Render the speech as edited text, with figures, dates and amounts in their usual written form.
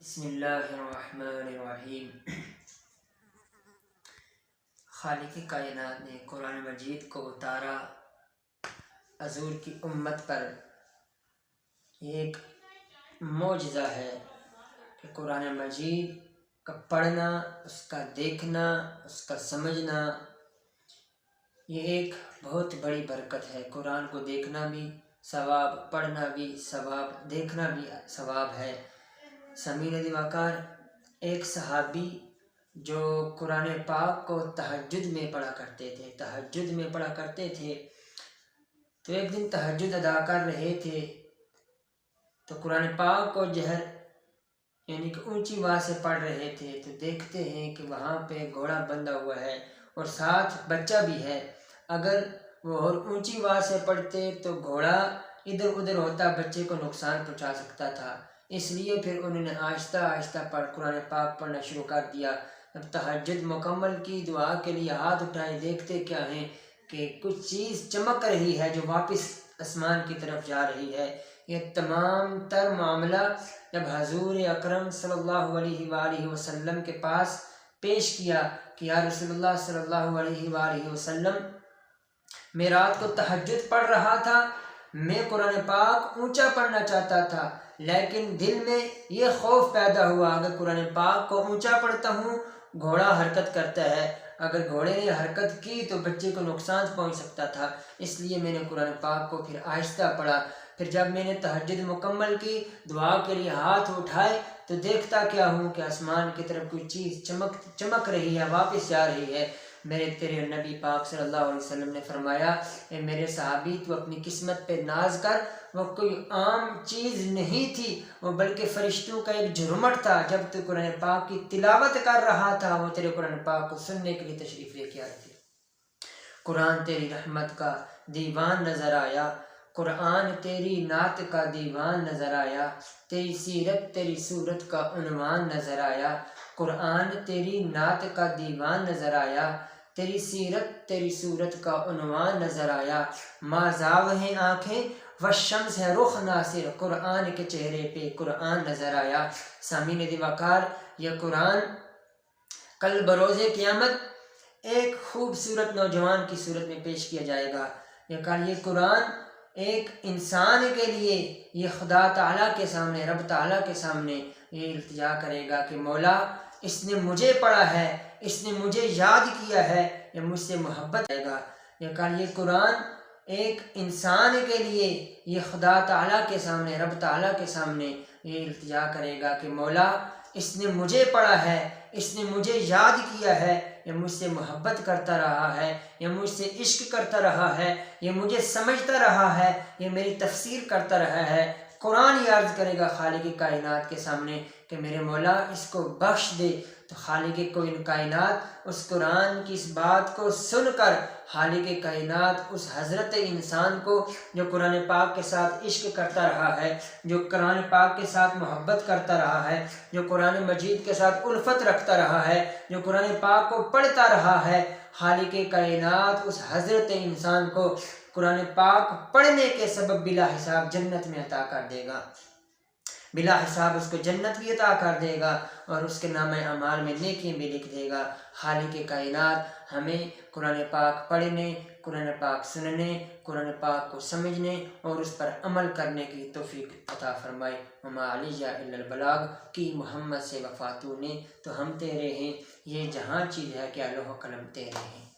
بسم اللہ الرحمن الرحیم۔ خالق کائنات نے قرآن مجید کو اتارا حضور کی امت پر۔ یہ ایک معجزہ ہے کہ قرآن مجید کا پڑھنا، اس کا دیکھنا، اس کا سمجھنا، یہ ایک بہت بڑی برکت ہے۔ قرآن کو دیکھنا بھی ثواب، پڑھنا بھی ثواب، دیکھنا بھی ثواب ہے۔ سامعین وقار، ایک صحابی جو قرآن پاک کو تہجد میں پڑھا کرتے تھے، تو ایک دن تہجد ادا کر رہے تھے تو قرآن پاک کو جہر یعنی کہ اونچی آواز سے پڑھ رہے تھے، تو دیکھتے ہیں کہ وہاں پہ گھوڑا بندھا ہوا ہے اور ساتھ بچہ بھی ہے۔ اگر وہ اور اونچی آواز سے پڑھتے تو گھوڑا ادھر ادھر ہوتا، بچے کو نقصان پہنچا سکتا تھا۔ اس لیے پھر انہوں نے آہستہ آہستہ قرآن پاک پڑھنا شروع کر دیا۔ جب تہجد مکمل کی، دعا کے لیے ہاتھ اٹھائے، دیکھتے کیا ہیں کہ کچھ چیز چمک رہی ہے جو واپس آسمان کی طرف جا رہی ہے۔ یہ تمام تر معاملہ جب حضور اکرم صلی اللہ علیہ وآلہ وسلم کے پاس پیش کیا کہ یا رسول اللہ صلی اللہ علیہ وآلہ وسلم، میں رات کو تہجد پڑھ رہا تھا، میں قرآن پاک اونچا پڑھنا چاہتا تھا، لیکن دل میں یہ خوف پیدا ہوا اگر قرآن پاک کو اونچا پڑھتا ہوں گھوڑا حرکت کرتا ہے، اگر گھوڑے نے حرکت کی تو بچے کو نقصان پہنچ سکتا تھا، اس لیے میں نے قرآن پاک کو پھر آہستہ پڑھا۔ پھر جب میں نے تہجد مکمل کی، دعا کے لیے ہاتھ اٹھائے تو دیکھتا کیا ہوں کہ آسمان کی طرف کوئی چیز چمک رہی ہے، واپس جا رہی ہے۔ میرے تیرے نبی پاک صلی اللہ علیہ وسلم نے فرمایا، اے میرے صحابی، تو اپنی قسمت پہ ناز کر، وہ کوئی عام چیز نہیں تھی، وہ بلکہ فرشتوں کا ایک جھرمٹ تھا۔ جب تو قرآن پاک کی تلاوت کر رہا تھا، وہ تیرے قرآن پاک کو سننے کے لیے تشریف لے کے آئے تھے۔ قرآن تیری رحمت کا دیوان نظر آیا، قرآن تیری نعت کا دیوان نظر آیا، تیری سیرت تیری صورت کا عنوان نظر آیا۔ قرآن تیری نعت کا دیوان نظر آیا، تیری سیرت تیری صورت کا عنوان نظر آیا۔ مازاغ ہیں آنکھیں والشمس ہے رخ ناصر، قرآن کے چہرے پہ قرآن نظر آیا۔ سامعین وقار، یہ قرآن کل بروز قیامت ایک خوبصورت نوجوان کی صورت میں پیش کیا جائے گا۔ یہ قرآن ایک انسان کے لیے، یہ خدا تعالیٰ کے سامنے، رب تعالیٰ کے سامنے یہ التجا کرے گا کہ مولا، اس نے مجھے پڑھا ہے، اس نے مجھے یاد کیا ہے، یہ مجھ سے محبت کرے گا۔ یہ قرآن ایک انسان کے لیے، یہ خدا تعالیٰ کے سامنے، رب تعالیٰ کے سامنے یہ التجا کرے گا کہ مولا، اس نے مجھے پڑھا ہے، اس نے مجھے یاد کیا ہے، یہ مجھ سے محبت کرتا رہا ہے، یہ مجھ سے عشق کرتا رہا ہے، یہ مجھے سمجھتا رہا ہے، یہ میری تفسیر کرتا رہا ہے۔ قرآن یہ عرض کرے گا خالق کائنات کے سامنے کہ میرے مولا اس کو بخش دے، تو خالق کائنات اس قرآن کی اس بات کو سن کر، خالق کائنات اس حضرت انسان کو جو قرآن پاک کے ساتھ عشق کرتا رہا ہے، جو قرآن پاک کے ساتھ محبت کرتا رہا ہے، جو قرآن مجید کے ساتھ الفت رکھتا رہا ہے، جو قرآن پاک کو پڑھتا رہا ہے، خالق کائنات اس حضرت انسان کو قرآن پاک پڑھنے کے سبب بلا حساب جنت میں عطا کر دے گا۔ بلا حساب اس کو جنت بھی عطا کر دے گا اور اس کے نام اعمال میں نیکیاں بھی لکھ دے گا۔ خالق کائنات ہمیں قرآن پاک پڑھنے، قرآن پاک سننے، قرآن پاک کو سمجھنے اور اس پر عمل کرنے کی توفیق عطا فرمائے۔ وما علیہ الا البلاغ، کی محمد سے وفاتو نے تو ہم تیرے ہیں، یہ جہاں چیز ہے کہ لوح و قلم تیرے ہیں۔